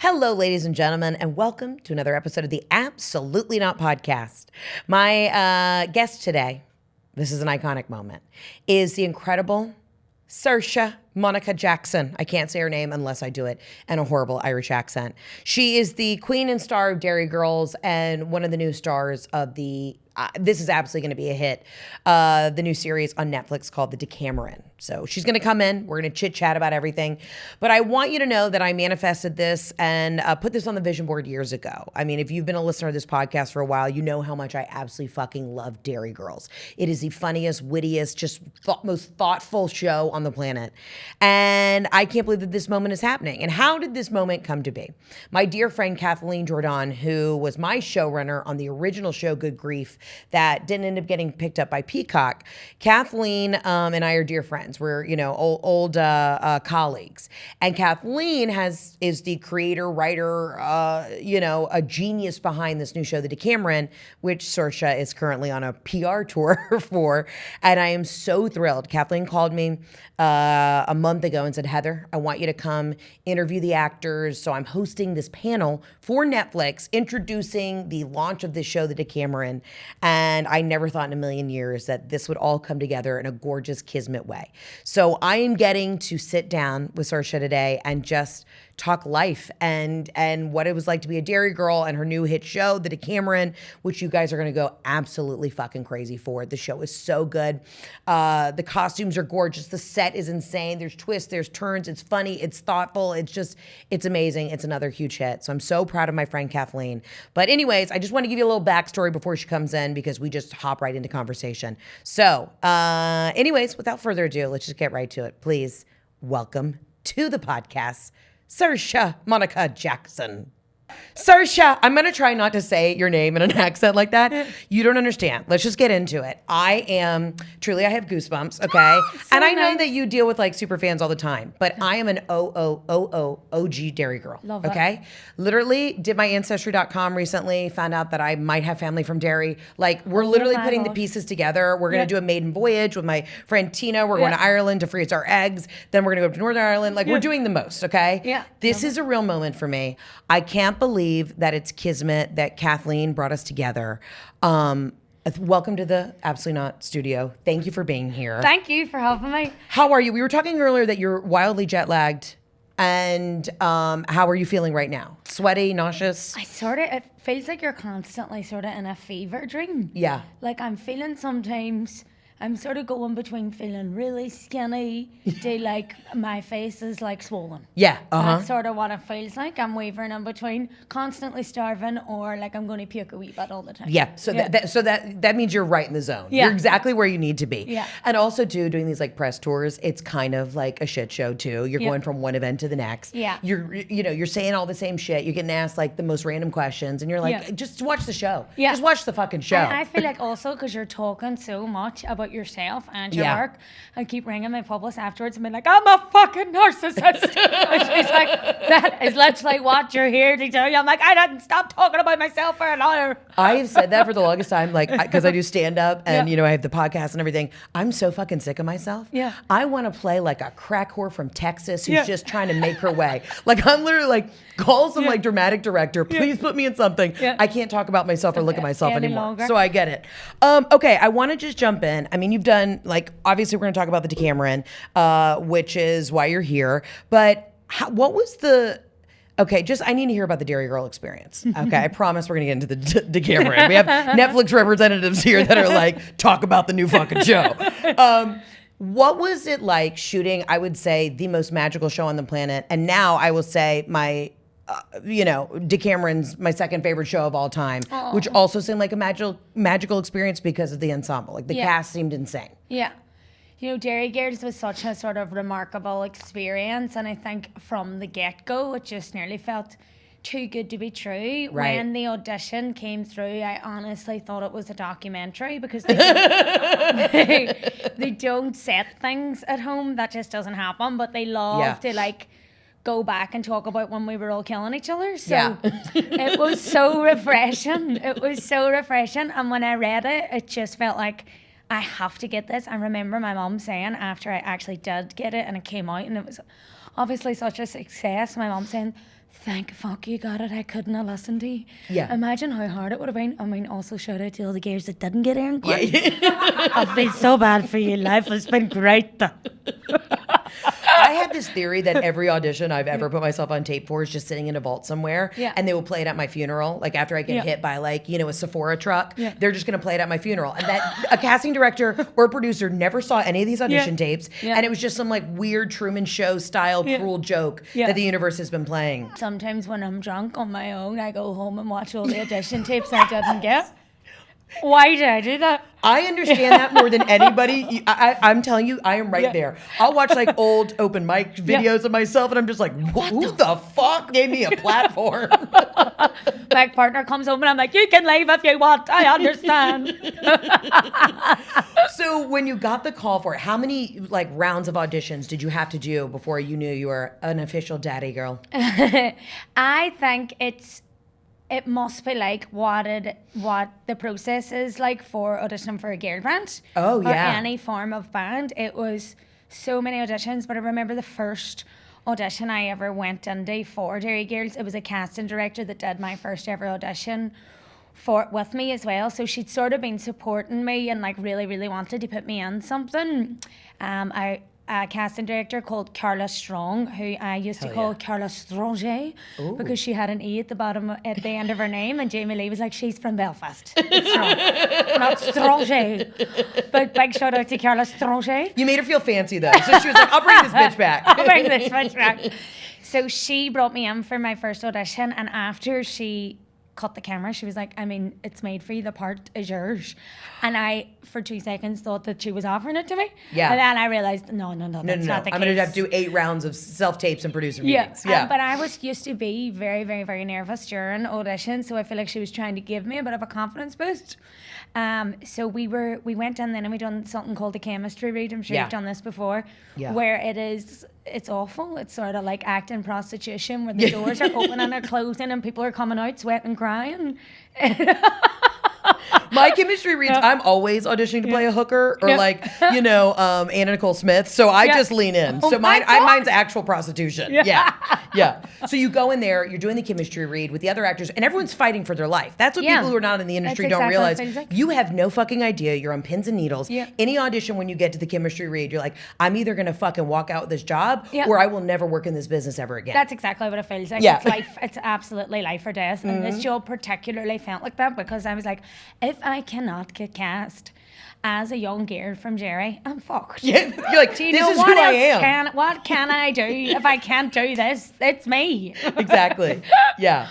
Hello, ladies and gentlemen, and welcome to another episode of the Absolutely Not podcast. My guest today, this is an iconic moment, is the incredible Saoirse-Monica Jackson. I can't say her name unless I do it in a horrible Irish accent. She is the queen and star of Derry Girls and one of the new stars of the this is absolutely going to be a hit. The new series on Netflix called The Decameron. So she's going to come in. We're going to chit chat about everything. But I want you to know that I manifested this and put this on the vision board years ago. I mean, if you've been a listener to this podcast for a while, you know how much I absolutely fucking love Derry Girls. It is the funniest, wittiest, just most thoughtful show on the planet. And I can't believe that this moment is happening. And how did this moment come to be? My dear friend Kathleen Jordan, who was my showrunner on the original show Good Grief, that didn't end up getting picked up by Peacock. Kathleen and I are dear friends. We're, old colleagues. And Kathleen is the creator, writer, a genius behind this new show, The Decameron, which Saoirse is currently on a PR tour for. And I am so thrilled. Kathleen called me a month ago and said, Heather, I want you to come interview the actors. So I'm hosting this panel for Netflix introducing the launch of this show, The Decameron. And I never thought in a million years that this would all come together in a gorgeous kismet way. So I am getting to sit down with Saoirse today and just talk life and what it was like to be a Derry girl and her new hit show, The Decameron, which you guys are going to go absolutely fucking crazy for. The show is so good. The costumes are gorgeous. The set is insane. There's twists, there's turns. It's funny. It's thoughtful. It's amazing. It's another huge hit. So I'm so proud of my friend Kathleen. But anyways, I just want to give you a little backstory before she comes in because we just hop right into conversation. So anyways, without further ado, let's just get right to it. Please welcome to the podcast, Saoirse-Monica Jackson. Saoirse, I'm going to try not to say your name in an accent like that. You don't understand. Let's just get into it. I have goosebumps, okay? And I know that you deal with like super fans all the time, but I am an OG Derry girl, Love it. okay? Literally did my Ancestry.com recently, found out that I might have family from Derry. Like we're literally putting the pieces together. We're going to do a maiden voyage with my friend Tina. We're going to Ireland to freeze our eggs. Then we're going to go up to Northern Ireland. Like we're doing the most, okay? Yeah. This is a real moment for me. I can't believe that it's kismet that Kathleen brought us together. Welcome to the Absolutely Not studio. Thank you for being here. Thank you for having me. How are you? We were talking earlier that you're wildly jet lagged. And how are you feeling right now? Sweaty, nauseous? It feels like you're constantly sort of in a fever dream. Yeah. Like I'm feeling sometimes, I'm sort of going between feeling really skinny to like my face is like swollen. Yeah. That's sort of what it feels like. I'm wavering in between constantly starving or like I'm going to puke a wee bit all the time. Yeah. So that means you're right in the zone. Yeah. You're exactly where you need to be. Yeah. And also too, doing these like press tours, it's kind of like a shit show too. You're going from one event to the next. Yeah. You're saying all the same shit. You're getting asked like the most random questions and you're like, just watch the show. Yeah. Just watch the fucking show. And I feel like also because you're talking so much about yourself and your work, I keep ringing my publicist afterwards and being like, I'm a fucking narcissist. And she's like, that is literally what you're here to do. I'm like, I didn't stop talking about myself for an hour. I've said that for the longest time, like, because I do stand up and, I have the podcast and everything. I'm so fucking sick of myself. Yeah. I want to play like a crack whore from Texas who's just trying to make her way. Like, I'm literally like, call some like dramatic director, please put me in something. Yeah. I can't talk about myself or look at myself anymore. Longer. So I get it. Okay, I want to just jump in. I mean, you've done, like, obviously we're going to talk about the Decameron, which is why you're here. But what was the... Okay, I need to hear about the Derry Girl experience. Okay, I promise we're going to get into the Decameron. We have Netflix representatives here that are like, talk about the new fucking show. What was it like shooting, I would say, the most magical show on the planet? And now I will say my, Decameron's my second favorite show of all time, which also seemed like a magical experience because of the ensemble. Like the cast seemed insane. Yeah. Derry Girls was such a sort of remarkable experience, and I think from the get-go, it just nearly felt too good to be true. Right. When the audition came through, I honestly thought it was a documentary because they don't set things at home. That just doesn't happen, but they love to like go back and talk about when we were all killing each other. So it was so refreshing. It was so refreshing. And when I read it, it just felt like I have to get this. I remember my mum saying after I actually did get it and it came out and it was obviously such a success, my mum saying, thank fuck you got it. I couldn't have listened to you. Yeah. Imagine how hard it would have been. I mean, also shout out to all the girls that didn't get in. Yeah. I feel so bad for you. Life has been great. I have this theory that every audition I've ever put myself on tape for is just sitting in a vault somewhere, and they will play it at my funeral. Like after I get hit by like, you know, a Sephora truck, they're just going to play it at my funeral. And that a casting director or a producer never saw any of these audition tapes, and it was just some like weird Truman Show style cruel joke that the universe has been playing. Sometimes when I'm drunk on my own, I go home and watch all the audition tapes I didn't get. Why did I do that? I understand that more than anybody. I'm telling you, I am right there. I'll watch like old open mic videos of myself, and I'm just like, who the fuck gave me a platform? My partner comes home, and I'm like, you can leave if you want. I understand. So when you got the call for it, how many like rounds of auditions did you have to do before you knew you were an official daddy girl? I think it must be like what the process is like for auditioning for a girl band. Oh, yeah. Or any form of band. It was so many auditions, but I remember the first audition I ever went into for Derry Girls. It was a casting director that did my first ever audition with me as well. So she'd sort of been supporting me and like really, really wanted to put me in something. A casting director called Carla Strong, who I used to call Carla Strange because she had an E at the end of her name, and Jamie Lee was like, she's from Belfast. It's Strong, not Strange. But big shout out to Carla Strange. You made her feel fancy though, so she was like, I'll bring this bitch back. I'll bring this bitch back. So she brought me in for my first audition, and after she cut the camera, she was like, I mean, it's made for you, the part is yours. And I, for 2 seconds, thought that she was offering it to me. Yeah. And then I realized, no, that's not the case. I'm going to have to do 8 rounds of self-tapes and producer meetings. Yeah. But I used to be very, very, very nervous during auditions, so I feel like she was trying to give me a bit of a confidence boost. So we went in then and we done something called the chemistry read. I'm sure you've done this before, where it's awful. It's sort of like acting prostitution, where the doors are open and they're closing and people are coming out sweating and crying. My chemistry reads, I'm always auditioning to play a hooker or like, you know, Anna Nicole Smith. So I just lean in. So mine's actual prostitution. Yeah. So you go in there, you're doing the chemistry read with the other actors, and everyone's fighting for their life. That's what people who are not in the industry don't realize. You have no fucking idea. You're on pins and needles. Any audition when you get to the chemistry read, you're like, I'm either going to fucking walk out with this job or I will never work in this business ever again. That's exactly what it feels like. It's life. It's absolutely life or death. And this job particularly felt like that because I was like, if I cannot get cast as a young girl from Derry, I'm fucked. Yeah, you're like, do you this know is what who I else am. What can I do if I can't do this? It's me. Exactly. Yeah.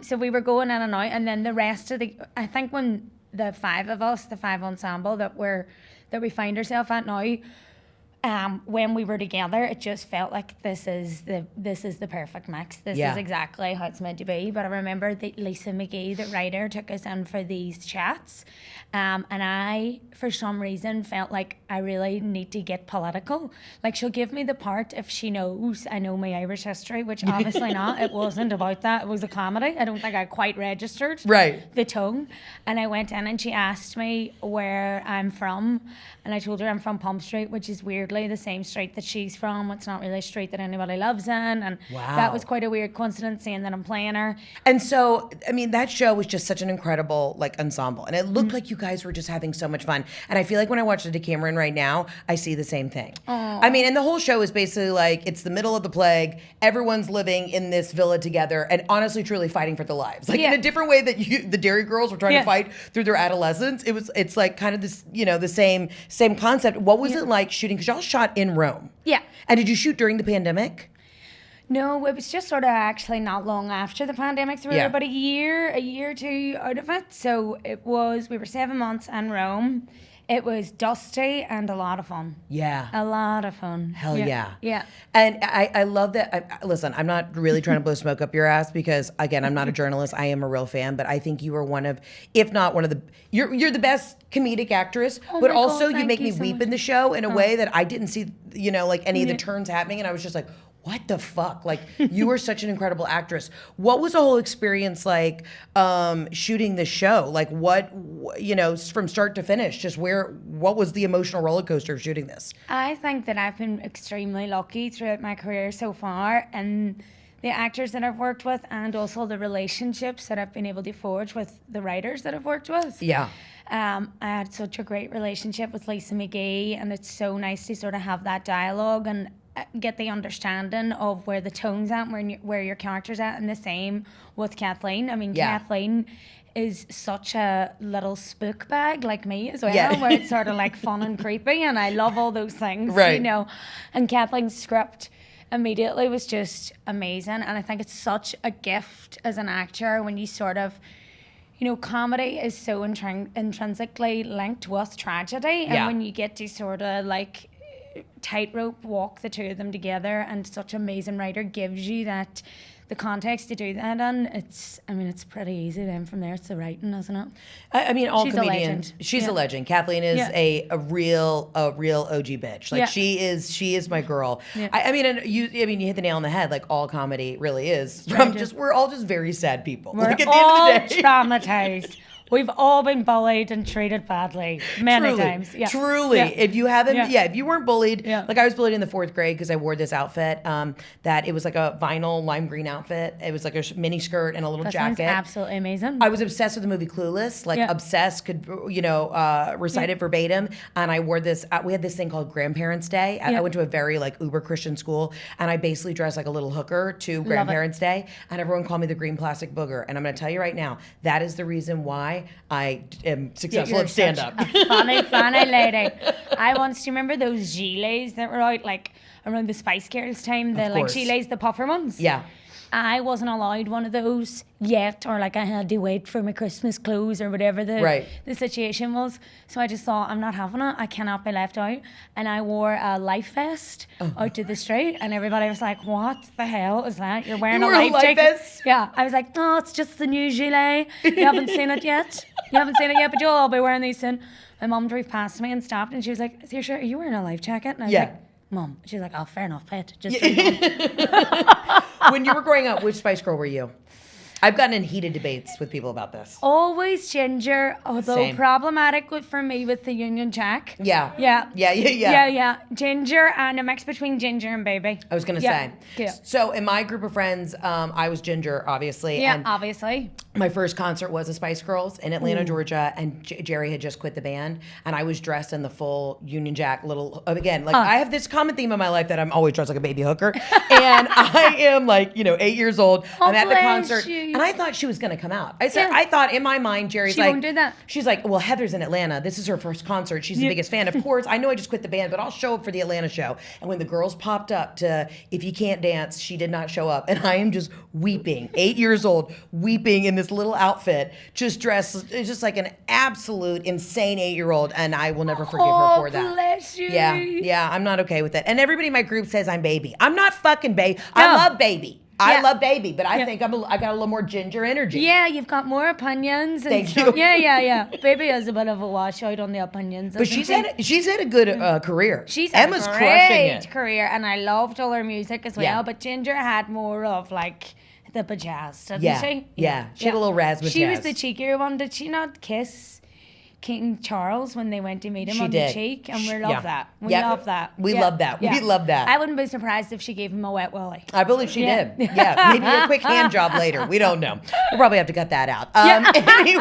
So we were going in and out, and then the rest of I think when the 5 of us, the 5 ensemble that we find ourselves at now, when we were together, it just felt like this is the perfect mix. This is exactly how it's meant to be. But I remember that Lisa McGee, the writer, took us in for these chats, and I, for some reason, felt like I really need to get political. Like, she'll give me the part if she knows I know my Irish history, which obviously not. It wasn't about that. It was a comedy. I don't think I quite registered the tone. And I went in and she asked me where I'm from, and I told her I'm from Pump Street, which is weirdly the same street that she's from. It's not really a street that anybody lives in, and that was quite a weird coincidence, saying that I'm playing her. And so, I mean, that show was just such an incredible like ensemble, and it looked like you guys were just having so much fun. And I feel like when I watch the Decameron right now, I see the same thing. I mean, and the whole show is basically like it's the middle of the plague. Everyone's living in this villa together, and honestly, truly fighting for their lives, like in a different way that the Derry Girls were trying to fight through their adolescence. It's like kind of this, you know, the same concept. What was it like shooting? Because y'all shot in Rome. Yeah. And did you shoot during the pandemic? No, it was just sort of actually not long after the pandemic. So we were about a year or 2 out of it. So we were 7 months in Rome. It was dusty and a lot of fun. Yeah. A lot of fun. Hell yeah. Yeah. And I love that. Listen, I'm not really trying to blow smoke up your ass because, again, I'm not a journalist. I am a real fan. But I think you are one of, if not one of the, you're the best comedic actress. But also you make me weep in the show in a way that I didn't see, you know, like any of the turns happening. And I was just like, what the fuck? Like, you were such an incredible actress. What was the whole experience like shooting the show? Like, what, you know, from start to finish, just what was the emotional roller coaster of shooting this? I think that I've been extremely lucky throughout my career so far, and the actors that I've worked with, and also the relationships that I've been able to forge with the writers that I've worked with. Yeah. I had such a great relationship with Lisa McGee, and it's so nice to sort of have that dialogue and get the understanding of where the tone's at, where your character's at, and the same with Kathleen. I mean, Kathleen is such a little spook bag like me as well, where it's sort of like fun and creepy, and I love all those things, you know. And Kathleen's script immediately was just amazing, and I think it's such a gift as an actor when you sort of, you know, comedy is so intrinsically linked with tragedy, and when you get to sort of like tightrope walk the two of them together, and such an amazing writer gives you that the context to do that, and it's pretty easy then from there. It's the writing, isn't it? I mean, all She's comedians. She's a legend. Kathleen is a real OG bitch. Like she is my girl. Yeah. I mean, and you hit the nail on the head. Like all comedy really is. We're all just very sad people. We're like at all the end of the day, traumatized. We've all been bullied and treated badly many times. Yeah. Truly. Yeah. If you haven't, if you weren't bullied, like I was bullied in the 4th grade because I wore this outfit that it was like a vinyl lime green outfit. It was like a mini skirt and a little jacket. Sounds absolutely amazing. I was obsessed with the movie Clueless, obsessed, could, recite it verbatim. And I wore this, we had this thing called Grandparents' Day. I went to a very like uber Christian school, and I basically dressed like a little hooker to Grandparents' Day. And everyone called me the green plastic booger. And I'm going to tell you right now, that is the reason why I am successful at stand-up. Funny lady. I once, do you remember those gilets that were out like around the Spice Girls time? The like gilets, the puffer ones? Yeah. I wasn't allowed one of those yet, or like I had to wait for my Christmas clothes or whatever the situation was. So I just thought, I'm not having it. I cannot be left out. And I wore a life vest out to the street, and everybody was like, what the hell is that? You're wearing a life vest? Yeah. I was like, no, it's just the new gilet. You haven't seen it yet? But you'll all be wearing these soon. My mum drove past me and stopped, and she was like, Saoirse, are you wearing a life jacket? And I was like, Mum. She's like, oh, fair enough, pet. Just When you were growing up, which Spice Girl were you? I've gotten in heated debates with people about this. Always Ginger, although problematic for me with the Union Jack. Yeah. Ginger, and a mix between Ginger and Baby. I was going to say. Yeah. So in my group of friends, I was Ginger, obviously. Yeah, and obviously. My first concert was the Spice Girls in Atlanta, Georgia, and Jerry had just quit the band, and I was dressed in the full Union Jack little, again, like I have this common theme in my life that I'm always dressed like a baby hooker, and I am like, 8 years old. I'm at the concert. And I thought she was going to come out. I said, I thought in my mind, Jerry's like, won't do that. She's like, well, Heather's in Atlanta. This is her first concert. She's the biggest fan. Of course, I know I just quit the band, but I'll show up for the Atlanta show. And when the girls popped up to If You Can't Dance, she did not show up. And I am just weeping, 8 years old, weeping in this little outfit, just dressed, just like an absolute insane 8-year-old. And I will never forgive her for that. Bless you. Yeah, I'm not okay with it. And everybody in my group says I'm Baby. I'm not fucking Baby. I love Baby. I love Baby, but I think I got a little more Ginger energy. Yeah, you've got more opinions. Thank you. Yeah. Baby is a bit of a washout on the opinions. But she's had a good career. Emma's crushing it. Great career, and I loved all her music as well. Yeah. But Ginger had more of like the bajazz, didn't she? Yeah. She had a little razzmatazz. She was the cheekier one. Did she not kiss King Charles when they went to meet him the cheek? And we love that. We love that. We love that. We love that. I wouldn't be surprised if she gave him a wet willy. I believe she did. Yeah. Maybe a quick hand job later. We don't know. We'll probably have to cut that out. Anyways.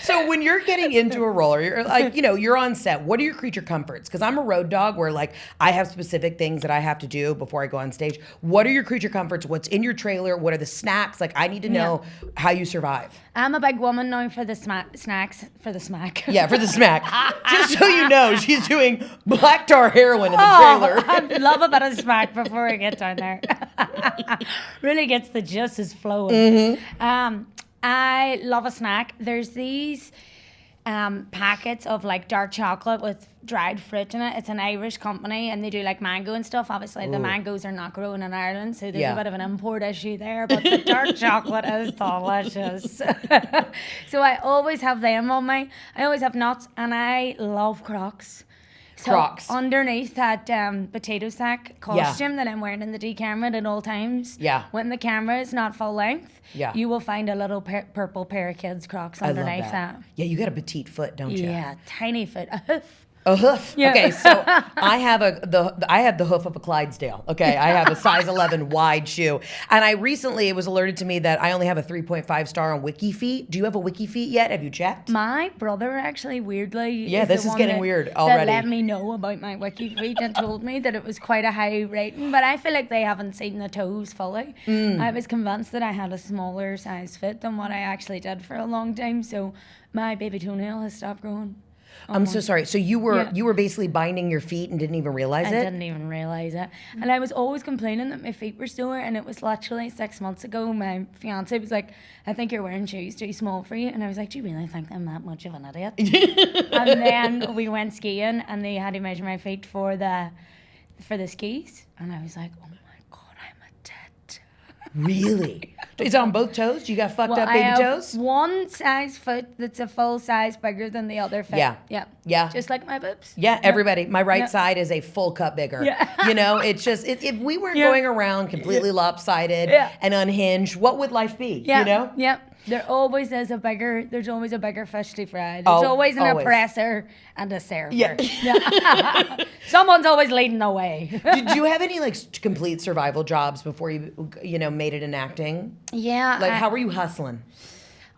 So when you're getting into a role, or you're like, you're on set, what are your creature comforts? Because I'm a road dog where like I have specific things that I have to do before I go on stage. What are your creature comforts? What's in your trailer? What are the snacks? Like I need to know how you survive. I'm a big woman now for the snacks, for the smack. Yeah, for the smack. Just so you know, she's doing black tar heroin in the trailer. I love a bit of smack before I get down there. Really gets the juices flowing. Mm-hmm. I love a snack. There's these packets of like dark chocolate with dried fruit in it. It's an Irish company, and they do like mango and stuff. Obviously, the mangoes are not grown in Ireland, so there's a bit of an import issue there. But the dark chocolate is delicious. So I always have them on me. I always have nuts, and I love Crocs. So Crocs. Underneath that potato sack costume that I'm wearing in the Decameron at all times, when the camera is not full length, you will find a little purple pair of kids' Crocs underneath that. Yeah, you got a petite foot, don't you? Yeah, tiny foot, a hoof. A hoof. Yeah. Okay, so I have the hoof of a Clydesdale. Okay, I have a size 11 wide shoe, and it was alerted to me that I only have a 3.5 star on WikiFeet. Do you have a WikiFeet yet? Have you checked? My brother actually, weirdly, Yeah, this is getting weird already. That let me know about my WikiFeet and told me that it was quite a high rating, but I feel like they haven't seen the toes fully. I was convinced that I had a smaller size fit than what I actually did for a long time, so my baby toenail has stopped growing. I'm so sorry. So you were basically binding your feet and didn't even realize it? I didn't even realize it. And I was always complaining that my feet were sore, and it was literally 6 months ago. My fiance was like, I think you're wearing shoes too small for you. And I was like, do you really think I'm that much of an idiot? And then we went skiing, and they had to measure my feet for the skis. And I was like, oh my God, I'm a tit. Really? Is it on both toes? You got fucked up I baby have toes? one size foot that's a full size bigger than the other foot. Yeah. Just like my boobs. Yeah, everybody. My right side is a full cup bigger. Yeah. You know, it's just, if we weren't going around completely lopsided and unhinged, what would life be? Yeah. You know? Yeah. There's always a bigger fish to fry. There's always an oppressor and a server. Yeah. Someone's always leading the way. Did you have any complete survival jobs before you made it in acting? Yeah. How were you hustling?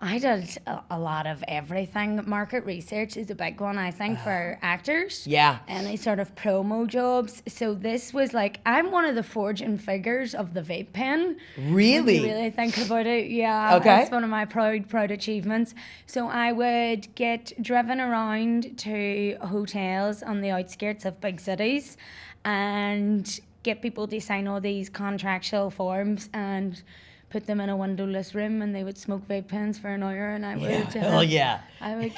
I did a lot of everything. Market research is a big one, I think, for actors. Yeah. Any sort of promo jobs. So this was I'm one of the forging figures of the vape pen. Really? When you really think about it, yeah. Okay. It's one of my proud achievements. So I would get driven around to hotels on the outskirts of big cities and get people to sign all these contractual forms and put them in a windowless room, and they would smoke vape pens for an hour, and I would I would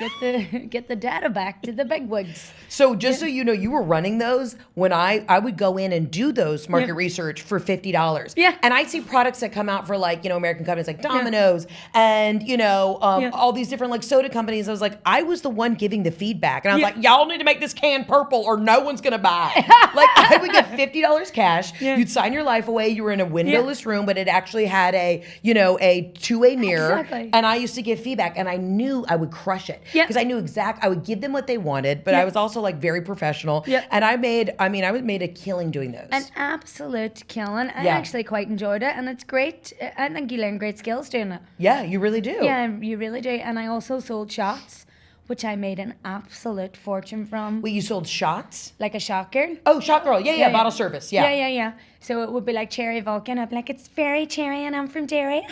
get the data back to the bigwigs. So just so you know, you were running those when I would go in and do those market research for $50. Yeah. And I see products that come out for American companies like Domino's and all these different soda companies. I was like, I was the one giving the feedback, and I was like, y'all need to make this can purple or no one's gonna buy. I would get $50 cash. Yeah. You'd sign your life away. You were in a windowless room, but it actually had a two-way mirror. Exactly. And I used to give feedback, and I knew I would crush it because I knew I would give them what they wanted, but I was also very professional. Yeah. And I made a killing doing those. An absolute killing. I actually quite enjoyed it, and it's great. I think you learn great skills doing it. Yeah, you really do. Yeah, you really do. And I also sold shots, which I made an absolute fortune from. Wait, you sold shots? Like a shot girl. Oh, shot girl. Yeah. Bottle service. Yeah. Yeah. So it would be like Cherry Vulcan. I'd be like, it's very cherry and I'm from Derry.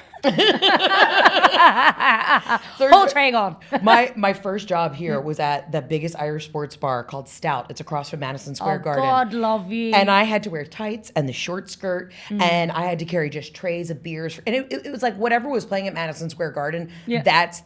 Whole tray gone. My first job here was at the biggest Irish sports bar called Stout. It's across from Madison Square Garden. God love you. And I had to wear tights and the short skirt, and I had to carry just trays of beers. And it was like whatever was playing at Madison Square Garden, that's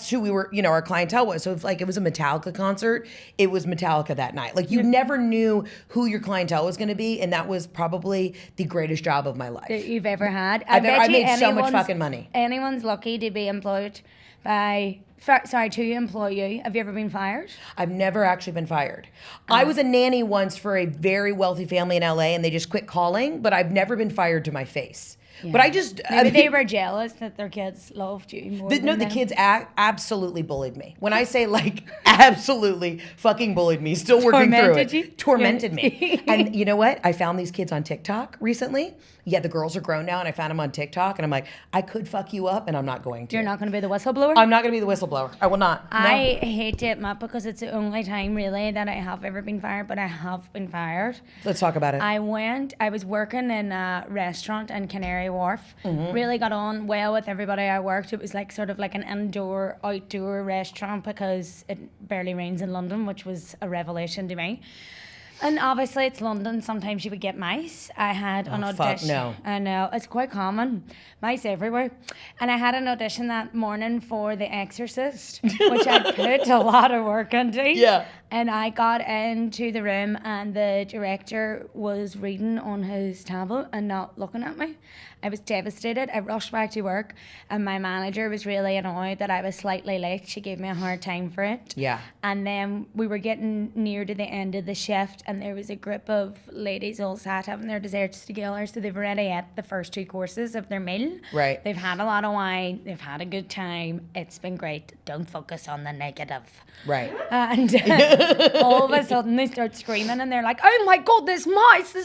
who we were, our clientele was. So if it was a Metallica concert, it was Metallica that night. You never knew who your clientele was going to be, and that was probably the greatest job of my life that you've ever had. I made so much fucking money. Anyone's lucky to be employed to employ you. Have you ever been fired? I've never actually been fired. I was a nanny once for a very wealthy family in LA, and they just quit calling, but I've never been fired to my face. Yeah. But they were jealous that their kids loved you more. The kids absolutely bullied me. When I say absolutely fucking bullied me, still working through it. Tormented me. And you know what? I found these kids on TikTok recently. Yeah, the girls are grown now, and I found them on TikTok, and I'm like, I could fuck you up, and I'm not going to. You're not going to be the whistleblower? I'm not going to be the whistleblower. I will not. No. I hate to admit, because it's the only time really that I have ever been fired, but I have been fired. Let's talk about it. I was working in a restaurant in Canary Wharf. Really got on well with everybody I worked. It was sort of an indoor, outdoor restaurant because it barely rains in London, which was a revelation to me. And obviously it's London. Sometimes you would get mice. I had an audition. Fuck no. I know, it's quite common. Mice everywhere. And I had an audition that morning for The Exorcist, which I put a lot of work into. Yeah. And I got into the room and the director was reading on his tablet and not looking at me. I was devastated. I rushed back to work and my manager was really annoyed that I was slightly late. She gave me a hard time for it. Yeah. And then we were getting near to the end of the shift and there was a group of ladies all sat having their desserts together. So they've already ate the first 2 courses of their meal. Right. They've had a lot of wine. They've had a good time. It's been great. Don't focus on the negative. Right. And all of a sudden they start screaming and they're like, oh my God, there's mice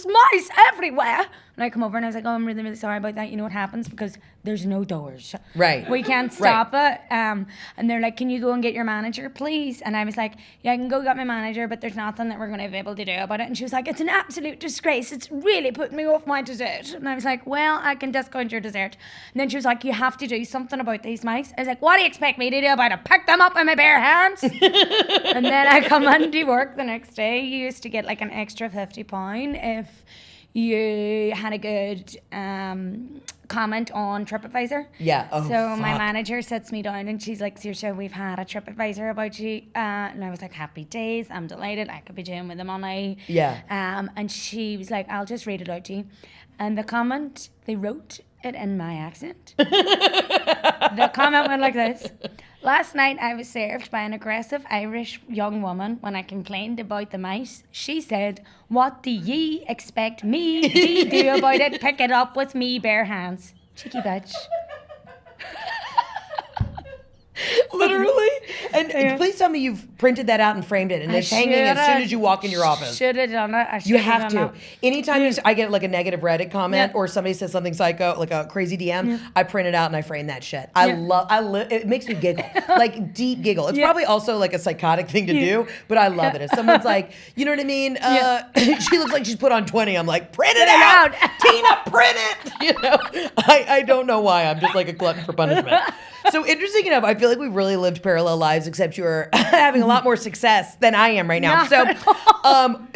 everywhere. And I come over and I was like, oh, I'm really, really sorry about that. You know what happens? Because there's no doors. Right. We can't stop it. And they're like, can you go and get your manager, please? And I was like, yeah, I can go get my manager, but there's nothing that we're going to be able to do about it. And she was like, it's an absolute disgrace. It's really putting me off my dessert. And I was like, well, I can discount your dessert. And then she was like, you have to do something about these mice. I was like, what do you expect me to do about it? Pick them up with my bare hands? And then I come into work the next day. You used to get like an extra £50 if you had a good comment on TripAdvisor. Yeah. Oh, so my fuck. manager sits me down and she's like, Saoirse, we've had a TripAdvisor about you. And I was like, happy days. I'm delighted. I could be doing with the money. Yeah. And she was like, I'll just read it out to you. And the comment, they wrote it in my accent. The comment went like this. Last night I was served by an aggressive Irish young woman when I complained about the mice. She said, what do ye expect me to do about it? Pick it up with me bare hands. Cheeky bitch. Literally? And please tell me you've printed that out and framed it and it's hanging as soon as you walk in your office. Should have done it. You have to. Anytime I get like a negative Reddit comment or somebody says something psycho, like a crazy DM, I print it out and I frame that shit. It makes me giggle, like deep giggle. It's probably also like a psychotic thing to do, but I love it. If someone's like, you know what I mean? She looks like she's put on 20. I'm like, print it out. Tina, print it. You know, I don't know why. I'm just like a glutton for punishment. So interesting enough, I feel like we've really lived parallel lives, except you're having a lot more success than I am right now. So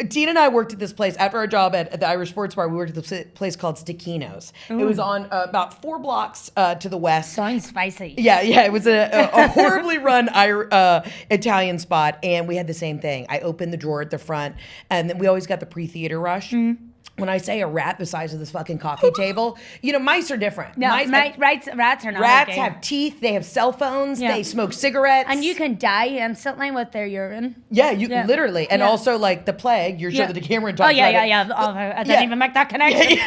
Tina and I worked at this place after our job at the Irish Sports Bar. We worked at this place called Decameron. It was on about 4 blocks to the west. Sounds spicy. Yeah. It was a horribly run Italian spot, and we had the same thing. I opened the drawer at the front, and then we always got the pre-theater rush. When I say a rat the size of this fucking coffee table, you know, mice are different. No, rats are not. Rats have teeth. They have cell phones. They smoke cigarettes. And you can die instantly with their urine. Yeah, literally. And also, like, the plague, you're sure the Decameron talks about it. I didn't even make that connection.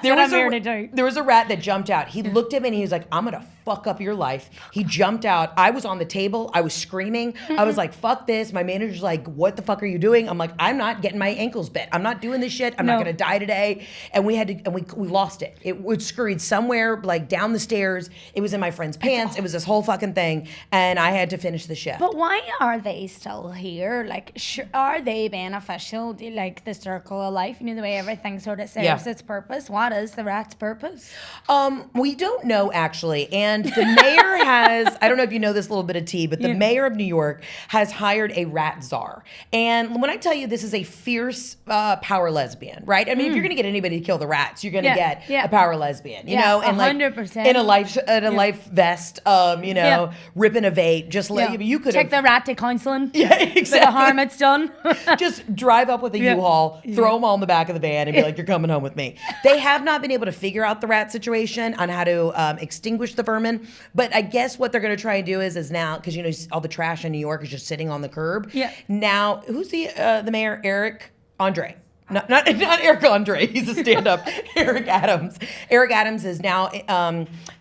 There was a rat that jumped out. He looked at me and he was like, I'm going to fuck up your life. He jumped out. I was on the table. I was screaming. I was like, fuck this. My manager's like, what the fuck are you doing? I'm like, I'm not getting my ankles bit. I'm not doing this shit. I'm not going to die today. And we lost it. It was scurried somewhere like down the stairs. It was in my friend's pants. It was this whole fucking thing. And I had to finish the shift. But why are they still here? Like, are they beneficial to like the circle of life? You know, the way everything sort of serves its purpose. What is the rat's purpose? We don't know actually. And the mayor has, I don't know if you know this little bit of tea, but the mayor of New York has hired a rat czar. And when I tell you this is a fierce power lesbian, right? I mean, if you're going to get anybody to kill the rats, you're going to get a power lesbian, you know, and 100%. like in a life vest, you know, ripping a vape, just like you could take the rat to counseling. Yeah, exactly. For the harm it's done. Just drive up with a U-Haul, throw them all in the back of the van, and be like, "You're coming home with me." They have not been able to figure out the rat situation on how to extinguish the vermin, but I guess what they're going to try and do is now, because you know all the trash in New York is just sitting on the curb. Yeah. Now, who's the mayor? Eric Andre. Not Eric Andre. He's a stand-up. Eric Adams. Eric Adams is now,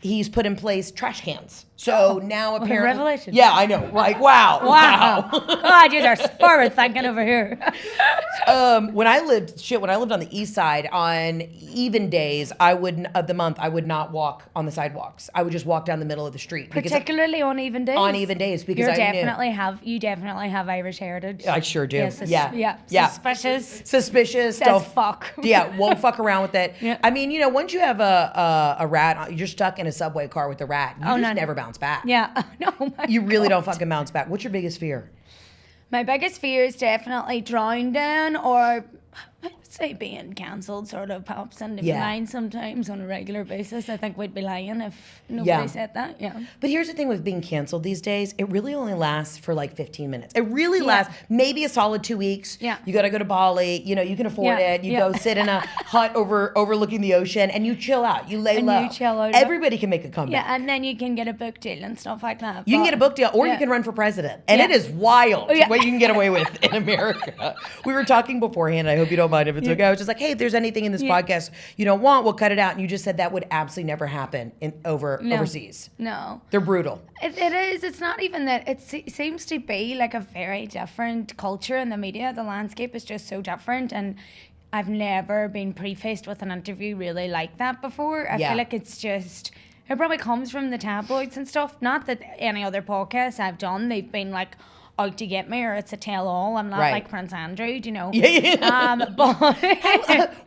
he's put in place trash cans. So now apparently. What a revelation. Yeah, I know. Like, wow. God, you are forward thinking over here. When I lived on the east side, on even days, I would not walk on the sidewalks. I would just walk down the middle of the street. Particularly on even days? On even days, because you definitely have Irish heritage. I sure do. Yeah. Suspicious. Don't fuck. Yeah, won't fuck around with it. Yeah. I mean, you know, once you have a rat, you're stuck in a subway car with a rat. You never bounce back. Yeah. No, you really don't fucking bounce back. What's your biggest fear? My biggest fear is definitely drowning or say being cancelled sort of pops into my mind sometimes on a regular basis. I think we'd be lying if nobody said that. Yeah. But here's the thing with being canceled these days, it really only lasts for like 15 minutes. It really lasts maybe a solid 2 weeks. Yeah. You got to go to Bali, you know, you can afford it. You go sit in a hut overlooking the ocean and you chill out. You lay low. You chill out. Everybody can make a comeback. Yeah, and then you can get a book deal and stuff like that. You can get a book deal or you can run for president. And it is wild what you can get away with in America. We were talking beforehand. I hope you don't mind if it's okay. I was just like, hey, if there's anything in this podcast you don't want, we'll cut it out. And you just said that would absolutely never happen overseas. No. They're brutal. It is. It's not even that. It seems to be like a very different culture in the media. The landscape is just so different. And I've never been prefaced with an interview really like that before. I feel like it's just... It probably comes from the tabloids and stuff. Not that any other podcasts I've done, they've been like... out to get me, or it's a tell-all. I'm not like Prince Andrew, you know. But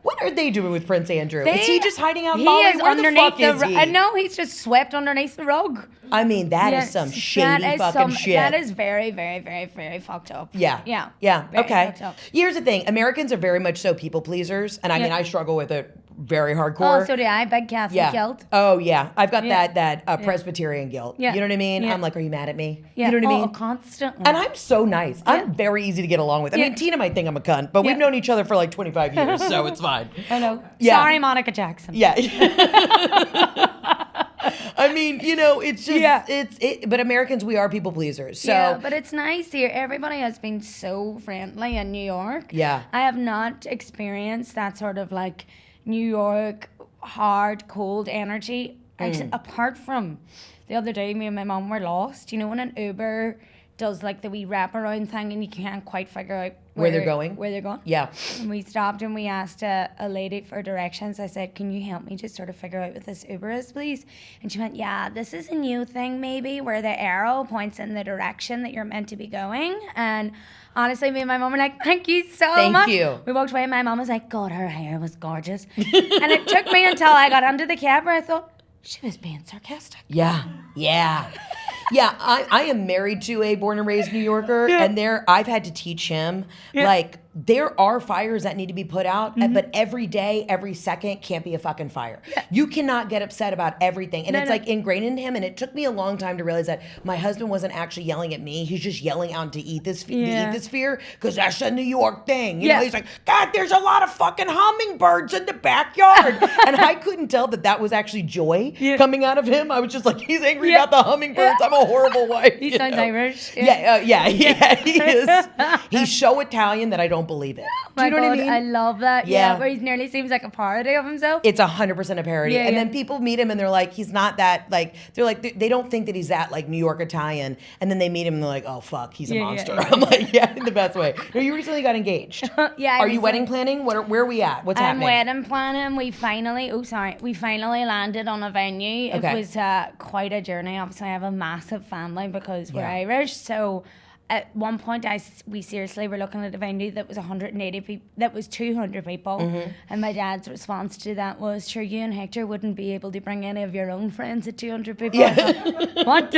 what are they doing with Prince Andrew? Is he just hiding out in Bali? Is underneath the rug. I know, he's just swept underneath the rug. I mean, that is some shady fucking shit. That is very, very, very, very fucked up. Yeah. Okay. Here's the thing: Americans are very much so people pleasers, and I mean, I struggle with it very hardcore. Oh, so do I. Big Catholic guilt. Oh yeah, I've got that Presbyterian guilt. You know what I mean? I'm like, are you mad at me? You know what I mean? Constantly. And I'm so nice. I'm very easy to get along with. I mean, Tina might think I'm a cunt, but we've known each other for like 25 years, so it's fine. I know. Sorry, Monica Jackson. Yeah. I mean, you know, it's just, but Americans, we are people pleasers. So. Yeah, but it's nice here. Everybody has been so friendly in New York. Yeah. I have not experienced that sort of like New York hard, cold energy. Apart from the other day, me and my mom were lost. You know, when an Uber does like the wee wraparound thing and you can't quite figure out where they're going. Yeah. And we stopped and we asked a lady for directions. I said, can you help me just sort of figure out what this Uber is, please? And she went, yeah, this is a new thing maybe where the arrow points in the direction that you're meant to be going. And honestly, me and my mom were like, thank you so much. Thank you. We walked away and my mom was like, God, her hair was gorgeous. And it took me until I got under the cab where I thought, she was being sarcastic. Yeah. Yeah, I am married to a born and raised New Yorker, and I've had to teach him, like, there are fires that need to be put out, but every day, every second can't be a fucking fire. You cannot get upset about everything. And it's like ingrained in him, and it took me a long time to realize that my husband wasn't actually yelling at me. He's just yelling out to eat this fear, because that's a New York thing. You know, he's like, God, there's a lot of fucking hummingbirds in the backyard. And I couldn't tell that was actually joy coming out of him. I was just like, he's angry about the hummingbirds. I'm a horrible wife. He sounds Irish. Yeah, he is. He's so Italian that I don't believe it. Do you know what I mean? I love that. Yeah, where he nearly seems like a parody of himself. It's 100% a parody. And then people meet him and they're like, he's not that, like, they're like, they don't think that he's that, like, New York Italian. And then they meet him and they're like, oh, fuck, he's a monster. I'm like, in the best way. No, you recently got engaged. Are you wedding planning? Where are we at? What's happening? I'm wedding planning. We finally landed on a venue. Okay. It was quite a journey. Obviously, I have a massive family because we're Irish. So at one point, we seriously were looking at a venue that was 180 people, that was 200 people. And my dad's response to that was, sure, you and Hector wouldn't be able to bring any of your own friends at 200 people. What?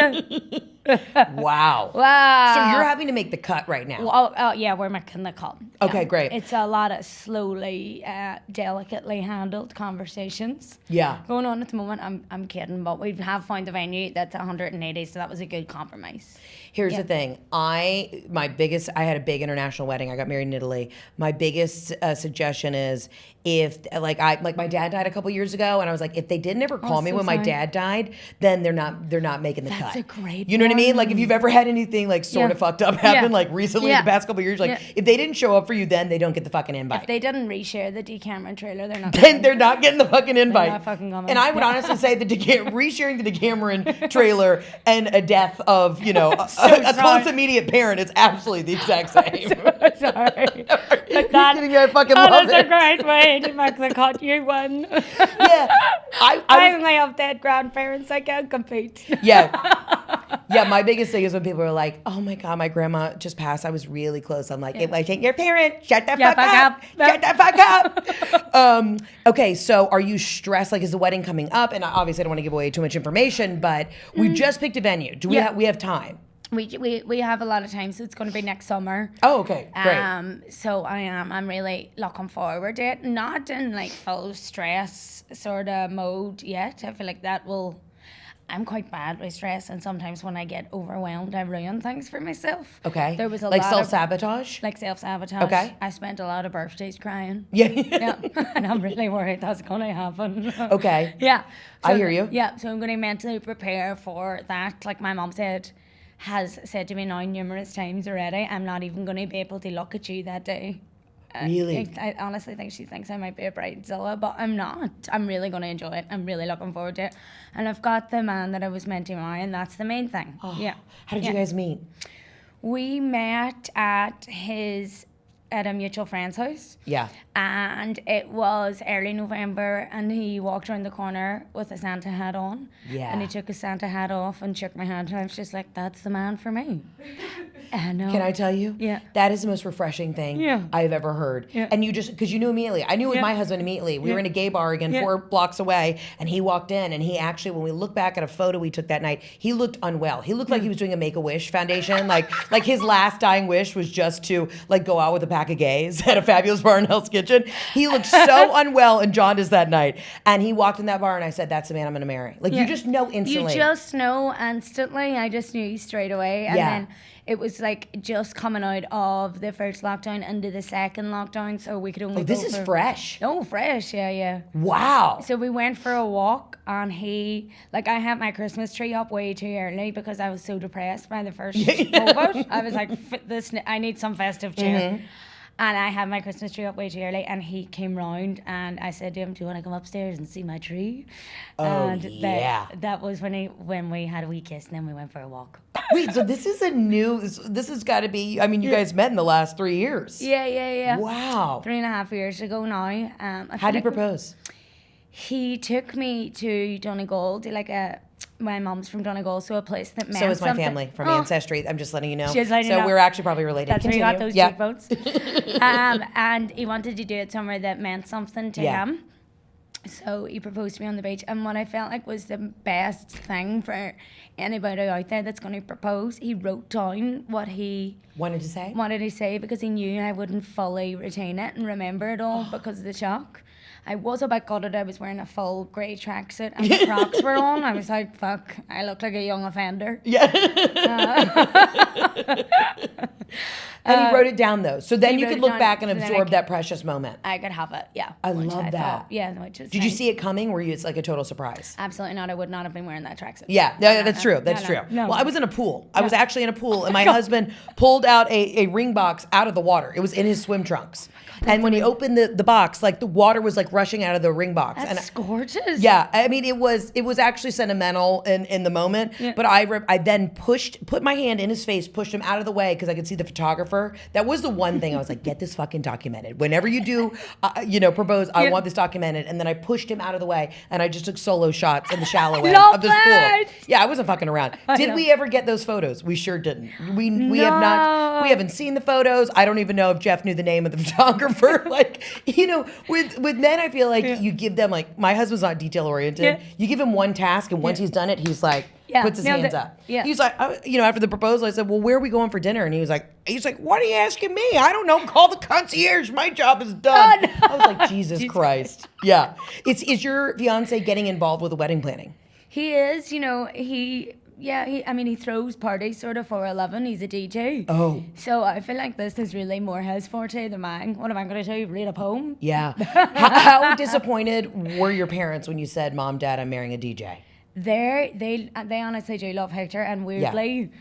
Wow. So you're having to make the cut right now. Well, we're making the cut. Okay, great. It's a lot of slowly, delicately handled conversations. Going on at the moment. I'm kidding, but we have found a venue that's 180, so that was a good compromise. Here's the thing. I had a big international wedding. I got married in Italy. My biggest suggestion is if my dad died a couple years ago, and I was like, if they didn't ever call me when my dad died, then they're not making the cut. That's a great You know what I mean? Like if you've ever had anything like sort of fucked up happen like recently in the past couple of years, like if they didn't show up for you then, they don't get the fucking invite. If they didn't reshare the Decameron trailer, they're not they're not getting the fucking invite. They're not fucking coming. And I would honestly say the resharing the Decameron trailer and a death of, you know, a close immediate parent is absolutely the exact same. Sorry. But that, I fucking love it. That's a great way to make the cut. You won. I only have dead grandparents. I can't compete. My biggest thing is when people are like, oh my God, my grandma just passed. I was really close. I'm like, it wasn't your parent. Shut the fuck up. Shut the fuck up. Okay, so are you stressed? Like, is the wedding coming up? And obviously I don't want to give away too much information, but we just picked a venue. Do we have time? We have a lot of time, so it's going to be next summer. Oh, okay, great. So I'm really looking forward to it. Not in like full stress sort of mode yet. I feel like I'm quite bad with stress, and sometimes when I get overwhelmed, I ruin things for myself. Okay. There was a like lot self-sabotage? Like self-sabotage. Okay. I spent a lot of birthdays crying. Yeah. Yeah. And I'm really worried that's going to happen. Okay. Yeah. I hear you. Yeah. So I'm going to mentally prepare for that. Like my mom has said to me now numerous times already, I'm not even going to be able to look at you that day. Really? I honestly think she thinks I might be a bridezilla, but I'm not. I'm really going to enjoy it. I'm really looking forward to it. And I've got the man that I was meant to marry, and that's the main thing. Oh, yeah. How did you guys meet? We met at a mutual friend's house. Yeah. And it was early November, and he walked around the corner with a Santa hat on. Yeah. And he took his Santa hat off and shook my hand, and I was just like, that's the man for me. Can I tell you? Yeah. That is the most refreshing thing I've ever heard. Yeah. And you just, because you knew immediately. I knew with my husband immediately. We were in a gay bar again 4 blocks away, and he walked in, and he actually, when we look back at a photo we took that night, he looked unwell. He looked like he was doing a Make-A-Wish foundation. like his last dying wish was just to like go out with a pack of gays at a fabulous bar in Hell's Kitchen. He looked so unwell and jaundiced that night. And he walked in that bar, and I said, that's the man I'm going to marry. Like, you just know instantly. You just know instantly. I just knew straight away. And then it was like just coming out of the first lockdown into the second lockdown, so we could only this is fresh. Oh, fresh, yeah. Wow. So we went for a walk, and I had my Christmas tree up way too early because I was so depressed by the first COVID. I was like, I need some festive cheer. Mm-hmm. And I had my Christmas tree up way too early, and he came round, and I said to him, do you want to come upstairs and see my tree? Oh, and yeah. That was when we had a wee kiss, and then we went for a walk. Wait, so this has got to be, I mean, you guys met in the last 3 years. Yeah. Wow. 3.5 years ago now. How did he propose? He took me to Donegal, to my mom's from Donegal, so a place that meant So is my something. family from Ancestry. I'm just letting you know. Just letting you know. We're actually probably related. That's Continue. where you got those cheekbones. And he wanted to do it somewhere that meant something to him. So he proposed to me on the beach, and what I felt like was the best thing for anybody out there that's going to propose, he wrote down what he wanted to say because he knew I wouldn't fully retain it and remember it all because of the shock. I was a bit gutted. I was wearing a full grey tracksuit and the Crocs were on. I was like, fuck, I look like a young offender. Yeah. And he wrote it down, though. So then you could look back and absorb that precious moment. I could have it, yeah. I love that. Did you see it coming? Were you, it's like a total surprise? Absolutely not. I would not have been wearing that tracksuit. Yeah, that's true. That's true. No. Well, I was in a pool. I was actually in a pool, and my husband pulled out a ring box out of the water. It was in his swim trunks. And when he opened the box, like the water was like rushing out of the ring box. That's gorgeous. Yeah, I mean it was actually sentimental in the moment. Yeah. But I then put my hand in his face, pushed him out of the way because I could see the photographer. That was the one thing I was like, get this fucking documented. Whenever you do, propose, I want this documented. And then I pushed him out of the way, and I just took solo shots in the shallow end of this pool. Yeah, I wasn't fucking around. Did we ever get those photos? We sure didn't. We have not. We haven't seen the photos. I don't even know if Jeff knew the name of the photographer. With men, I feel like you give them, like, my husband's not detail oriented. Yeah. You give him one task, and once he's done it, he's like, puts his hands up. Yeah. He's like, after the proposal, I said, well, where are we going for dinner? And he was like, what are you asking me? I don't know. Call the concierge. My job is done. Oh, no. I was like, Jesus Christ. Yeah. Is your fiance getting involved with the wedding planning? He is. He throws parties sort of for a living. He's a DJ. Oh. So I feel like this is really more his forte than mine. What am I going to do? Read a poem? Yeah. How disappointed were your parents when you said, Mom, Dad, I'm marrying a DJ? They honestly do love Hector, and weirdly,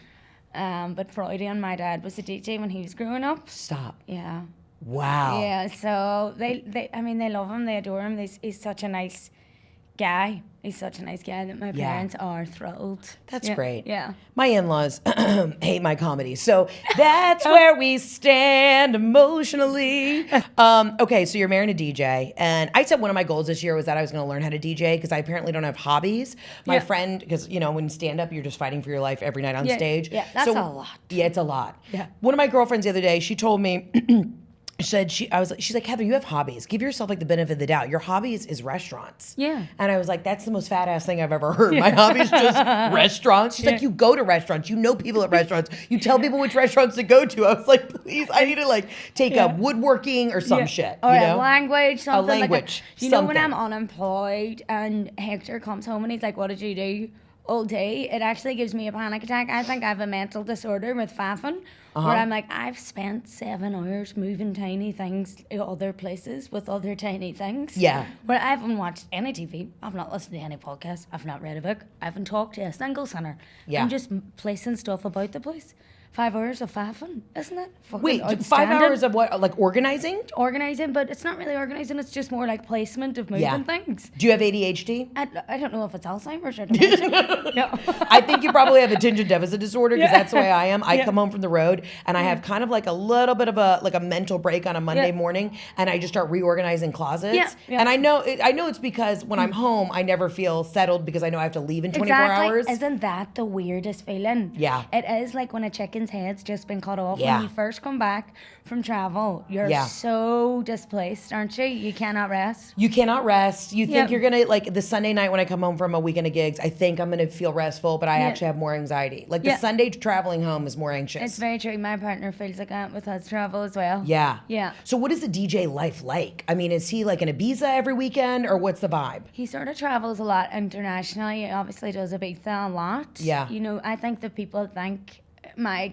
but Freudian, my dad was a DJ when he was growing up. Stop. Yeah. Wow. Yeah, so they love him, they adore him. He's such a nice guy. He's such a nice guy that my parents are thrilled. That's great. Yeah. My in-laws hate my comedy. So that's where we stand emotionally. Okay, so you're marrying a DJ. And I said one of my goals this year was that I was going to learn how to DJ because I apparently don't have hobbies. My friend, because, when stand-up, you're just fighting for your life every night on stage. Yeah, that's a lot. Yeah, it's a lot. Yeah. One of my girlfriends the other day, she told me... she's like, Heather, you have hobbies. Give yourself like the benefit of the doubt. Your hobby is restaurants. Yeah. And I was like, that's the most fat ass thing I've ever heard. My hobby is just restaurants. She's like, you go to restaurants. You know people at restaurants. You tell people which restaurants to go to. I was like, please, I need to like take up woodworking or some shit. Or you know? a language, something. A language. You know when I'm unemployed and Hector comes home and he's like, what did you do all day? It actually gives me a panic attack. I think I have a mental disorder with faffing. Where I'm like, I've spent 7 hours moving tiny things to other places with other tiny things. Yeah. Where I haven't watched any TV, I've not listened to any podcasts, I've not read a book, I haven't talked to a single sinner. Yeah. I'm just placing stuff about the place. 5 hours of faffing, isn't it? Wait, 5 hours of what? Like organizing? Organizing, but it's not really organizing, it's just more like placement of moving things. Do you have ADHD? I don't know if it's Alzheimer's or dementia. No. I think you probably have attention deficit disorder because that's the way I am. I come home from the road and I have kind of like a little bit of a mental break on a Monday morning, and I just start reorganizing closets. And I know it's because when I'm home, I never feel settled because I know I have to leave in 24 hours. Isn't that the weirdest feeling? Yeah. It is like when a chicken's head's just been cut off. Yeah. When you first come back from travel, you're so displaced, aren't you? You cannot rest. You cannot rest. You think you're going to, like the Sunday night when I come home from a weekend of gigs, I think I'm going to feel restful, but I actually have more anxiety. Like the Sunday traveling home is more anxious. It's very true. My partner feels like that with his travel as well. Yeah. Yeah. So what is the DJ life like? I mean, is he like in Ibiza every weekend or what's the vibe? He sort of travels a lot internationally. He obviously does Ibiza a lot. Yeah. You know, I think that people think my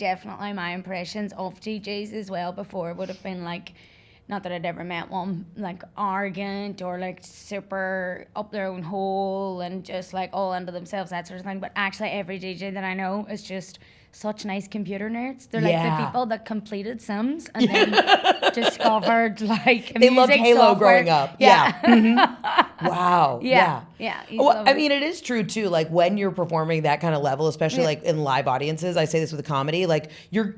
impressions of DJs as well before would have been like, not that I'd ever met one, like arrogant or like super up their own hole and just like all into themselves, that sort of thing. But actually every DJ that I know is just such nice computer nerds. They're like the people that completed Sims and then discovered like they loved Halo software. growing up. Mm-hmm. Wow. Yeah. Well, I mean, it is true too. Like when you're performing that kind of level, especially like in live audiences, I say this with a comedy, like you're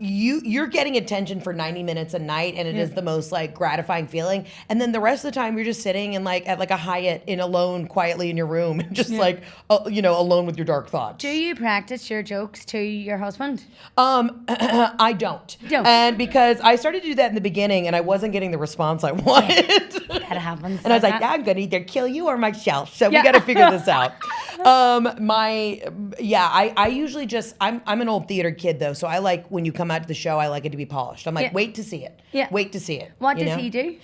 getting attention for 90 minutes a night, and it is the most like gratifying feeling. And then the rest of the time, you're just sitting in like at like a Hyatt alone quietly in your room, just like alone with your dark thoughts. Do you practice your jokes to your husband? I don't. And because I started to do that in the beginning, and I wasn't getting the response I wanted. That happens. And I was like, I'm gonna either kill you or myself. So we got to figure this out. I usually just I'm an old theater kid though, so I like when you come out to the show, I like it to be polished. I'm like, wait to see it. Yeah. Wait to see it. What does he do?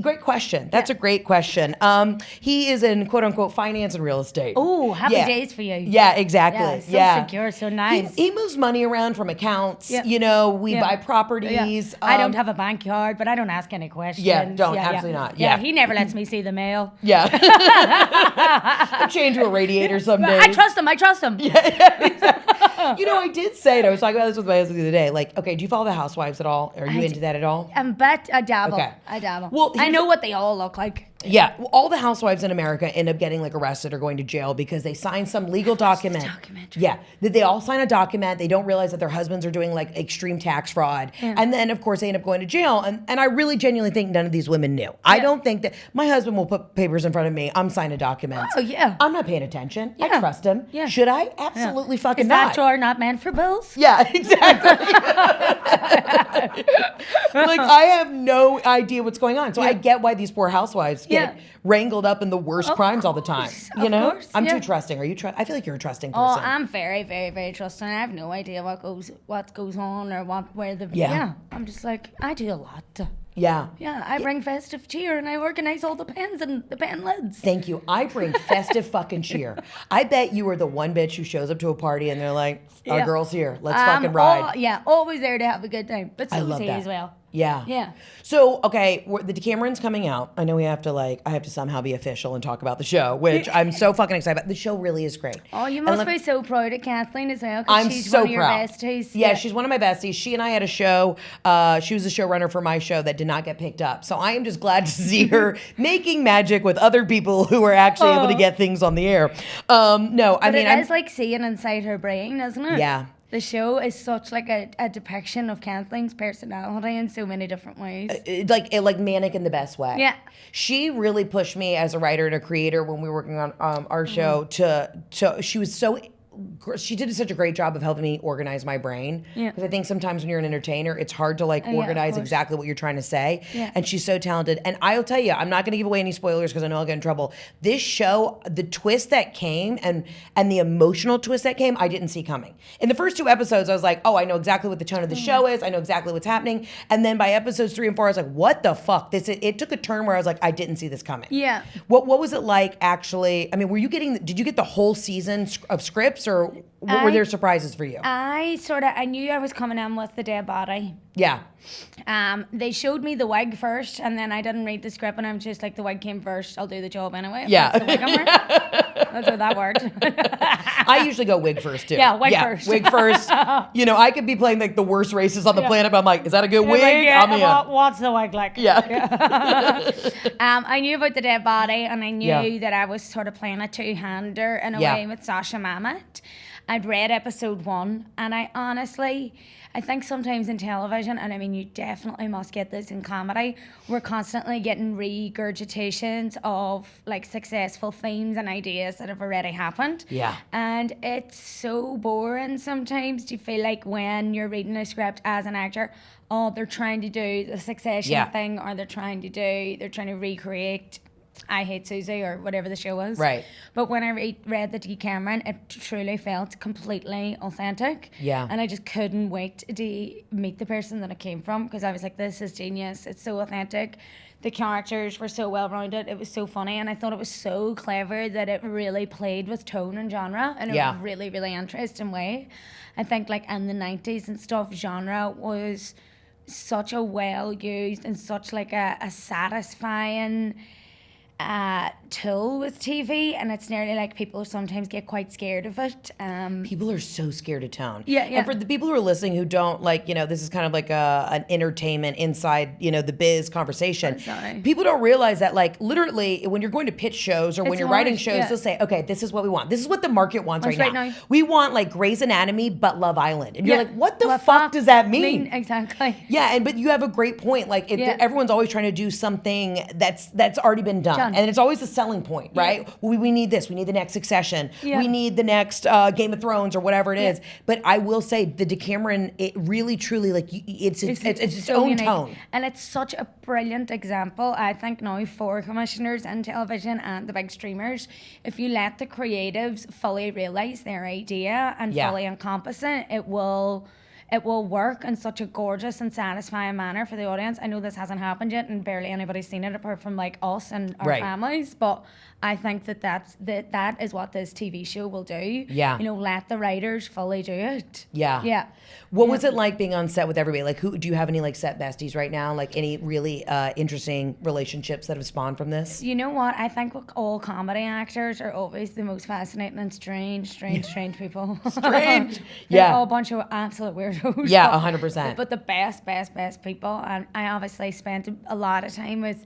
Great question. That's a great question. He is in quote unquote finance and real estate. Oh, happy days for you. Yeah, exactly. So secure, so nice. He moves money around from accounts. Yeah. You know, we buy properties. I don't have a backyard, but I don't ask any questions. Absolutely not. Yeah, he never lets me see the mail. Yeah. I'll change to a radiator someday. I trust him. Yeah. You know, I did say it. I was talking about this with my husband the other day. Like, okay, do you follow the Housewives at all? Are you into that at all? But I dabble. Okay. I dabble. Well, I know what they all look like. Yeah, well, all the housewives in America end up getting like arrested or going to jail because they sign some legal document. Yeah, that they all sign a document. They don't realize that their husbands are doing like extreme tax fraud, and then of course they end up going to jail. And I really genuinely think none of these women knew. I don't think that my husband will put papers in front of me. I'm signing documents. Oh yeah, I'm not paying attention. I trust him. Yeah. Should I? Absolutely fucking not. Is that drawer not meant for bills? Yeah, exactly. Like I have no idea what's going on. So I get why these poor housewives get wrangled up in the worst crimes all the time. You know? I'm too trusting. Are you I feel like you're a trusting person. Oh, I'm very, very, very trusting. I have no idea what goes on or where the I'm just like, I do a lot. Yeah. Yeah, I bring festive cheer and I organize all the pens and the pen lids. Thank you. I bring festive fucking cheer. I bet you are the one bitch who shows up to a party and they're like, our girl's here. Let's fucking ride. Always there to have a good time. But so is he as well. Yeah. Yeah. So, okay, the Decameron's coming out. I know I have to somehow be official and talk about the show, which I'm so fucking excited about. The show really is great. Oh, you must be so proud of Kathleen as well. I'm she's so one of your proud. besties. Yeah, she's one of my besties. She and I had a show. She was a showrunner for my show that did not get picked up. So I am just glad to see her making magic with other people who are actually able to get things on the air. It is like seeing inside her brain, isn't it? Yeah. The show is such like a depiction of Kathleen's personality in so many different ways. Like manic in the best way. Yeah. She really pushed me as a writer and a creator when we were working on our show to she was so she did such a great job of helping me organize my brain. Because I think sometimes when you're an entertainer, it's hard to like organize exactly what you're trying to say. And she's so talented. And I'll tell you, I'm not going to give away any spoilers because I know I'll get in trouble. This show, the twist that came and the emotional twist that came, I didn't see coming. In the first 2 episodes, I was like, oh, I know exactly what the tone of the show is. I know exactly what's happening. And then by episodes 3 and 4, I was like, what the fuck? It took a turn where I was like, I didn't see this coming. Yeah. What was it like actually? I mean, did you get the whole season of scripts or were there surprises for you? I knew I was coming in with the dead body. Yeah. They showed me the wig first, and then I didn't read the script, and I'm just like, the wig came first. I'll do the job anyway. Yeah. That's the wig I'm wearing. That's how that worked. I usually go wig first too. Yeah, wig first. Wig first. You know, I could be playing like the worst races on the planet, but I'm like, is that a good wig? I'm in. What's the wig like? Yeah. I knew about the dead body, and I knew that I was sort of playing a two-hander in a way with Saoirse-Monica. I'd read episode 1, and I think sometimes in television, and I mean, you definitely must get this in comedy, we're constantly getting regurgitations of like successful themes and ideas that have already happened. Yeah. And it's so boring sometimes to feel like when you're reading a script as an actor, oh, they're trying to do the Succession thing, or they're trying to recreate I Hate Susie or whatever the show was. Right. But when I read the Decameron, it truly felt completely authentic. Yeah. And I just couldn't wait to meet the person that it came from, because I was like, this is genius. It's so authentic. The characters were so well rounded. It was so funny. And I thought it was so clever that it really played with tone and genre in a really, really interesting way. I think like in the 90s and stuff, genre was such a well used and such like a satisfying tool with TV, and it's nearly like people sometimes get quite scared of it. People are so scared of tone. Yeah. And for the people who are listening who don't like, this is kind of like an entertainment inside, the biz conversation. People don't realize that like literally when you're going to pitch shows or when you're writing shows, they'll say, okay, this is what we want. This is what the market wants right now. We want like Grey's Anatomy, but Love Island. And you're like, what the fuck does that mean? Exactly. Yeah. But you have a great point. Like everyone's always trying to do something that's already been done. And it's always a selling point, right? We need this. We need the next Succession. We need the next Game of Thrones or whatever it is. But I will say the Decameron, it really, truly, like, it's its so own unique. tone. And it's such a brilliant example, I think, now for commissioners in television and the big streamers. If you let the creatives fully realise their idea and fully encompass it, it will work in such a gorgeous and satisfying manner for the audience. I know this hasn't happened yet and barely anybody's seen it apart from like us and our families, but I think that is what this TV show will do. Yeah. Let the writers fully do it. Yeah. Yeah. What was it like being on set with everybody? Like, do you have any like set besties right now? Like any really interesting relationships that have spawned from this? You know what? I think all comedy actors are always the most fascinating and strange people. Strange. They're all a bunch of absolute weirdos. Yeah, 100%. But the best people. And I obviously spent a lot of time with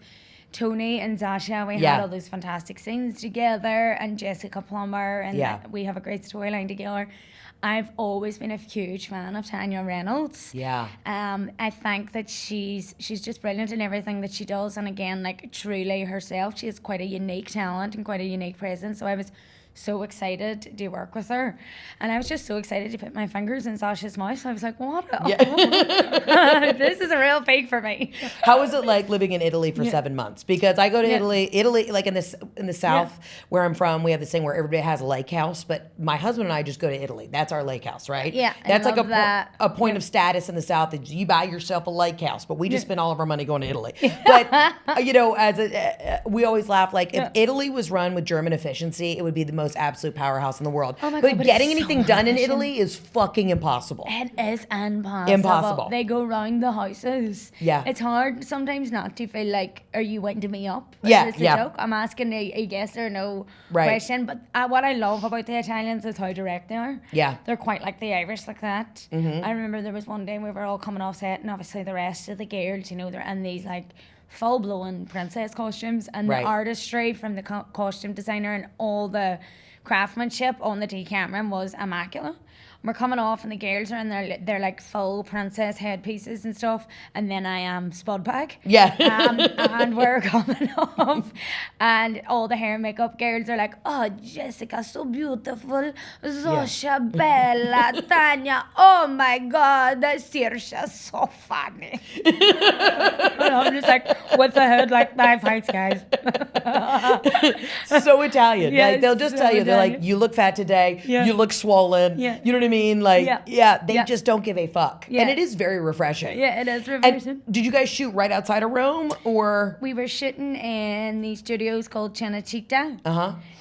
Tony and Zasha. We had all those fantastic scenes together, and Jessica Plummer, and we have a great storyline together. I've always been a huge fan of Tanya Reynolds. Yeah. I think that she's just brilliant in everything that she does, and again, like truly herself. She has quite a unique talent and quite a unique presence. So I was so excited to work with her, and I was just so excited to put my fingers in Sasha's mouth. I was like, what? This is a real peak for me. How was it like living in Italy for 7 months? Because I go to Italy like in the south where I'm from, we have this thing where everybody has a lake house, but my husband and I just go to Italy. That's our lake house, right? Yeah. That's like a point of status in the south that you buy yourself a lake house, but we just spend all of our money going to Italy. But we always laugh, like if Italy was run with German efficiency, it would be the most absolute powerhouse in the world. Oh my but God, getting anything done in Italy is fucking impossible. It is impossible. They go round the houses. Yeah. It's hard sometimes not to feel like, are you winding me up? Yeah, Is this a joke? I'm asking a yes or no question. But what I love about the Italians is how direct they are. Yeah. They're quite like the Irish like that. Mm-hmm. I remember there was one day we were all coming off set, and obviously the rest of the girls, they're in these like full-blown princess costumes, and the artistry from the costume designer and all the craftsmanship on the Decameron was immaculate. We're coming off and the girls are in their like full princess headpieces and stuff, and then I am spud bag. Yeah. And we're coming off, and all the hair and makeup girls are like, "Oh, Jessica, so beautiful. Zosha, Bella, Tanya. Oh my God, Saoirse, so funny." And I'm just like, with the hood, like, "Bye, thanks, guys." So Italian. Yeah, Like, they'll just so tell you, they're like, Italian. "You look fat today. Yeah. You look swollen." Yeah. You know what I mean? Like, they Yeah. just don't give a fuck. Yeah. And it is very refreshing. Yeah, it is refreshing. And did you guys shoot right outside of Rome, or? We were shooting in these studios called Cinecittà.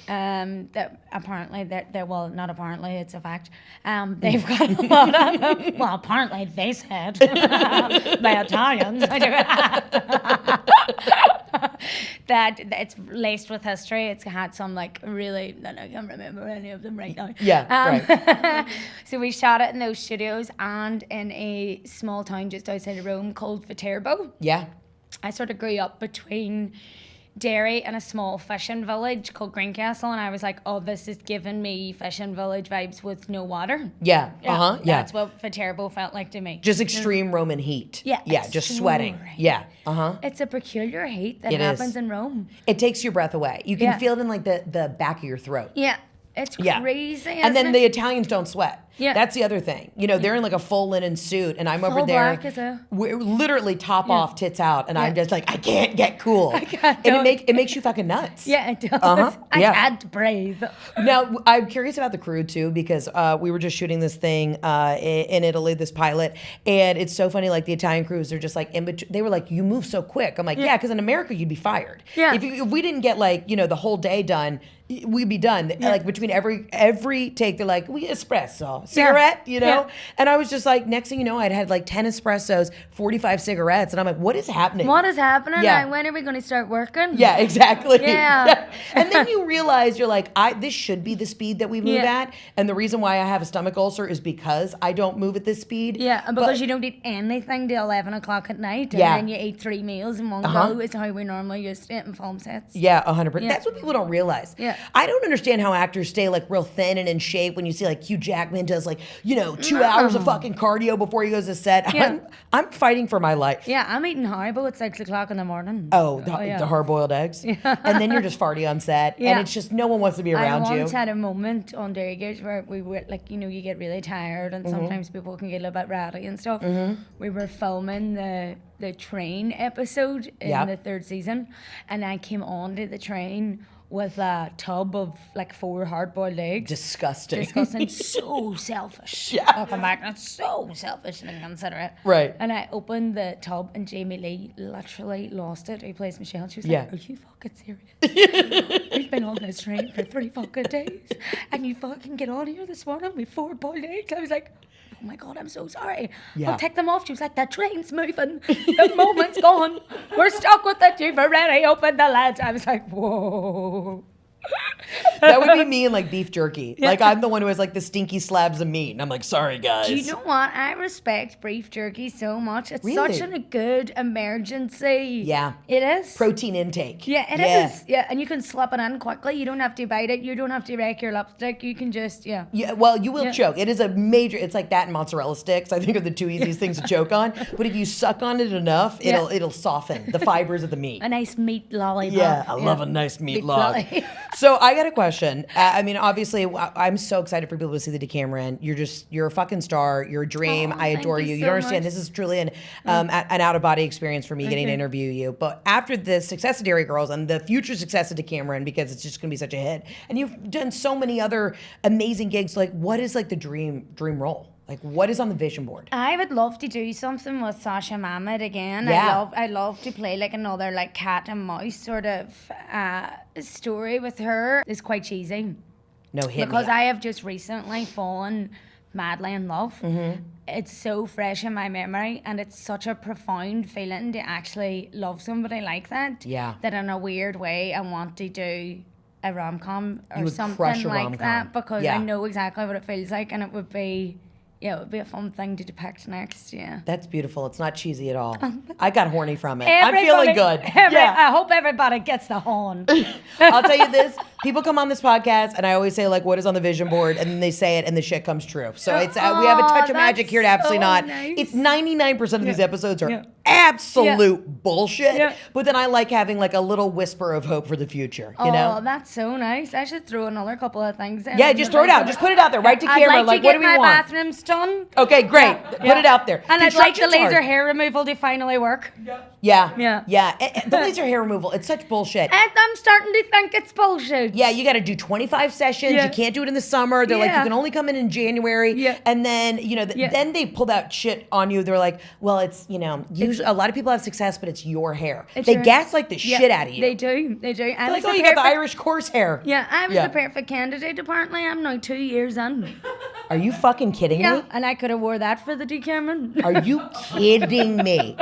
That apparently they're well, not apparently, it's a fact. They've got a lot of, well, apparently they said by Italians that it's laced with history. It's had some like really, I can't remember any of them right now. Yeah, So we shot it in those studios and in a small town just outside of Rome called Viterbo. Yeah. I sort of grew up between Derry and a small fishing village called Greencastle, and I was like, "Oh, this is giving me fishing village vibes with no water." Yeah. Yeah. That's what Viterbo felt like to me. Just extreme Roman heat. Yeah, Yeah. Just sweating. extreme. Yeah. It's a peculiar heat that It is. happens in Rome. It takes your breath away. You can Yeah. feel it in like the back of your throat. Yeah, it's Yeah. crazy. And then isn't the it? Italians don't sweat. Yeah. That's the other thing. You know, they're in like a full linen suit, and I'm over Full there. black as a- We're literally top off, tits out, and I'm Yeah. just like, I can't get cool. I can't And do it makes you fucking nuts. Yeah, it does. I yeah. can't breathe. Now, I'm curious about the crew too, because we were just shooting this thing in Italy, this pilot, and it's so funny. Like the Italian crews are just like in between. They were like, "You move so quick." I'm like, "Yeah, because in America you'd be fired. Yeah. If we didn't get like the whole day done, we'd be done. Like between every take, they're like, "We espresso, cigarette," Yeah. And I was just like, next thing you know, I'd had like 10 espressos, 45 cigarettes, and I'm like, "What is happening? What is happening? Yeah. Like, when are we going to start working? Yeah, exactly. Yeah. And then you realize you're like, this should be the speed that we move at. And the reason why I have a stomach ulcer is because I don't move at this speed. Yeah, and because you don't eat anything till 11 o'clock at night, and Yeah. then you eat 3 meals in one go, is how we normally used it in film sets. Yeah, 100%. Yeah. That's what people don't realize. Yeah. I don't understand how actors stay like real thin and in shape when you see like Hugh Jackman does like, 2 hours of fucking cardio before he goes to set. Yeah. I'm fighting for my life. Yeah, I'm eating Haribo at 6 o'clock in the morning. Oh, the yeah. hard-boiled eggs. And then you're just farty on set. Yeah. And it's just no one wants to be around I you. once had a moment on Derry Girls where we were like, you get really tired and sometimes people can get a little bit ratty and stuff. We were filming the train episode in Yep. the 3rd season, and I came onto the train with a tub of like 4 hard-boiled eggs. Disgusting. So selfish. Yeah. Looking back, that's so selfish and inconsiderate. Right. And I opened the tub and Jamie Lee literally lost it. Who plays Michelle? She was Yeah. like, "Are you fucking serious? We've been on this train for 3 fucking days and you fucking get on here this morning with 4 boiled eggs?" I was like, "Oh my God, I'm so sorry. Yeah. I'll take them off." She was like, "The train's moving. The moment's gone. We're stuck with it. You've already opened the lids." I was like, whoa. That would be me and like beef jerky. Like I'm the one who has like the stinky slabs of meat, and I'm like, "Sorry, guys." Do you know what? I respect beef jerky so much. It's Really? such a good emergency. Yeah. It is. Protein intake. Yeah, it is. Yeah, and you can slip it in quickly. You don't have to bite it. You don't have to wreck your lipstick. You can just, Yeah, well, you will Yeah. choke. It is a major. It's like that and mozzarella sticks. I think are the 2 easiest things to choke on. But if you suck on it enough, Yeah. it'll soften the fibers of the meat. A nice meat lollipop. Yeah, I love a nice meat log. lolly. So I got a question. I mean, obviously, I'm so excited for people to see the Decameron. You're a fucking star. You're a dream. Oh, I adore thank you. you You don't so understand. much. This is truly an out of body experience for me getting to interview you. But after the success of Derry Girls and the future success of Decameron, because it's just going to be such a hit, and you've done so many other amazing gigs. Like, what is like the dream role? Like, what is on the vision board? I would love to do something with Saoirse-Monica again. Yeah. I love to play like another like cat and mouse sort of story with her. It's quite cheesy. No, hit Because me. I have just recently fallen madly in love. It's so fresh in my memory, and it's such a profound feeling to actually love somebody like that. Yeah. That in a weird way, I want to do a rom-com You or would something crush a like rom-com. that, because Yeah. I know exactly what it feels like, and it would be Yeah, it would be a fun thing to depict next, yeah. That's beautiful. It's not cheesy at all. I got horny from it. I'm feeling good. I hope everybody gets the horn. I'll tell you this. People come on this podcast and I always say like, what is on the vision board? And then they say it and the shit comes true. So it's we have a touch of magic here to absolutely not. Nice. It's 99% of these episodes are absolute bullshit. Yeah. But then I like having like a little whisper of hope for the future, you know? Oh, that's so nice. I should throw another couple of things in. Yeah, just throw it out. Just put it out there. Right to camera. Like what do we want? I'd like to get my bathrooms done. Okay, great. Put it out there. And I'd like the laser hair removal to finally work. Yeah. The laser hair removal, it's such bullshit. And I'm starting to think it's bullshit. Yeah, you got to do 25 sessions. You can't do it in the summer. They're like, you can only come in January. Yeah. And then, you know, then they pull that shit on you. They're like, well, it's, you know, usually a lot of people have success, but it's your hair. They gaslight the shit out of you. They do. They're like, oh, you got the Irish coarse hair. Yeah, I was the perfect candidate. Apparently, I'm now 2 years in. Are you fucking kidding me? Yeah, and I could have wore that for the Decameron. Are you kidding me?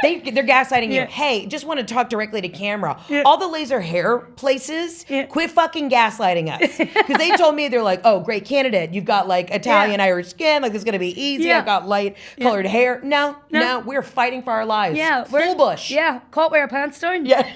They're gaslighting you. Hey, just want to talk directly to camera. All the laser hair places, quit fucking gaslighting us. Because they told me, they're like, oh, great candidate. You've got like Italian, Irish skin. Like, this is going to be easy. I've got light colored hair. No, we're fighting for our lives. Yeah. Full bush. Yeah. Can't wear pants down. Yeah.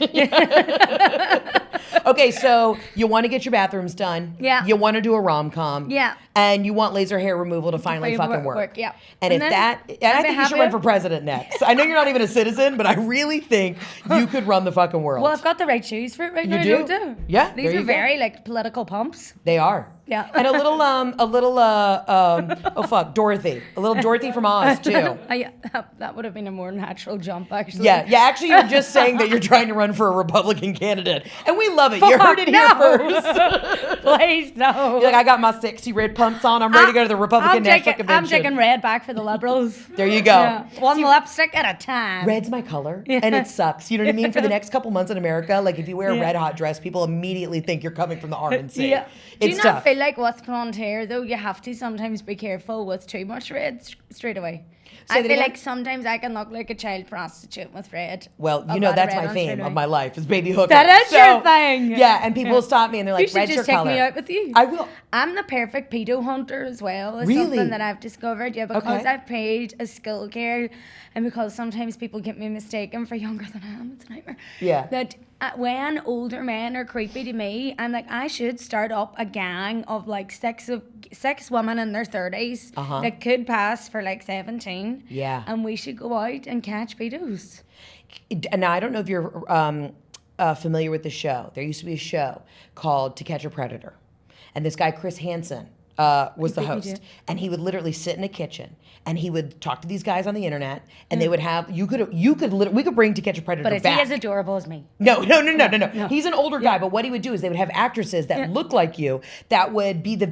Okay, so you want to get your bathrooms done. Yeah. You want to do a rom-com. Yeah. And you want laser hair removal to finally fucking work. Yeah. And I think you should run for president next. I know you're not even a citizen, but I really think you could run the fucking world. Well, I've got the right shoes for it right now. You do? Yeah. These are very like political pumps. They are. Yeah. And a little Dorothy. A little Dorothy from Oz, too. Yeah, that would have been a more natural jump, actually. Yeah, actually, you're just saying that you're trying to run for a Republican candidate. And we love it. You heard it here first. Please, no. You're like, I got my sexy red pumps on. I'm ready to go to the Republican National Convention. I'm taking red back for the Liberals. There you go. Yeah. One lipstick at a time. Red's my color, and it sucks. You know what I mean? For the next couple months in America, like if you wear a red hot dress, people immediately think you're coming from the RNC. Yeah. Do you not feel like with blonde hair, though, you have to sometimes be careful with too much red straight away? I feel like sometimes I can look like a child prostitute with red. Well, you know, that's my theme of my life is baby hooker. That is your thing. Yeah, and people will stop me and they're like, red's your color. You should just take me out with you. I will. I'm the perfect pedo hunter as well. It's really? Something that I've discovered. Yeah, because I've paid a skill care and because sometimes people get me mistaken for younger than I am. It's a nightmare. Yeah. That when older men are creepy to me, I'm like, I should start up a gang of like six women in their 30s that could pass for like 17. Yeah. And we should go out and catch pedos. Now, I don't know if you're familiar with the show. There used to be a show called To Catch a Predator. And this guy, Chris Hansen, was the host. And he would literally sit in a kitchen and he would talk to these guys on the internet and they would have, we could bring To Catch a Predator back. But is he as adorable as me? No. He's an older guy, but what he would do is they would have actresses that look like you that would be the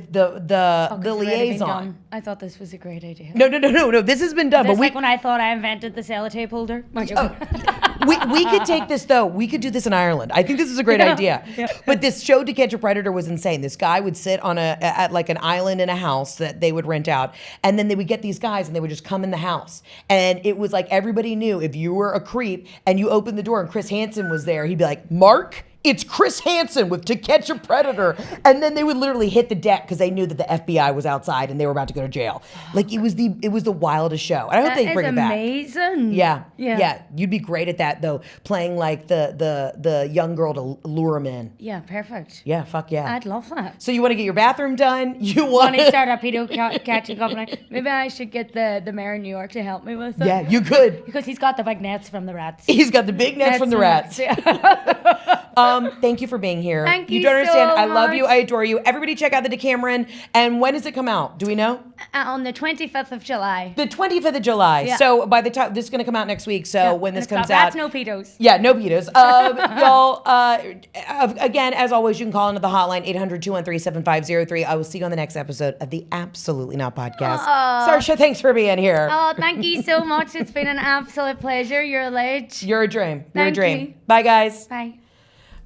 liaison. I thought this was a great idea. No. This has been done. But like when I thought I invented the sellotape holder. We could take this though. We could do this in Ireland. I think this is a great idea. Yeah. But this show To Catch a Predator was insane. This guy would sit on at like an island in a house that they would rent out, and then they would get these guys and they would just come in the house. And it was like everybody knew if you were a creep and you opened the door and Chris Hansen was there, he'd be like, Mark, it's Chris Hansen with To Catch a Predator. And then they would literally hit the deck because they knew that the FBI was outside and they were about to go to jail. Like it was the wildest show. And I hope they bring it back. Amazing. Yeah. You'd be great at that though, playing like the young girl to lure him in. Yeah, perfect. Yeah, fuck yeah. I'd love that. So you want to get your bathroom done? You want to start a pedo catching company? Maybe I should get the mayor of New York to help me with it. Yeah, you could. Because he's got the big nets from the rats. He's got the big nets from the rats. Thank you for being here. Thank you don't understand. So I love much. you. I adore you. Everybody check out the Decameron. And when does it come out? Do we know? On the 25th of July. The 25th of July. Yeah. So by the time, this is going to come out next week. So when this comes out. That's no pedos. Yeah, no pedos. Y'all, again, as always, you can call into the hotline, 800-213-7503. I will see you on the next episode of the Absolutely Not podcast. Saoirse, thanks for being here. Oh, thank you so much. It's been an absolute pleasure. You're a ledge. You're a dream. Thank you. Bye, guys. Bye.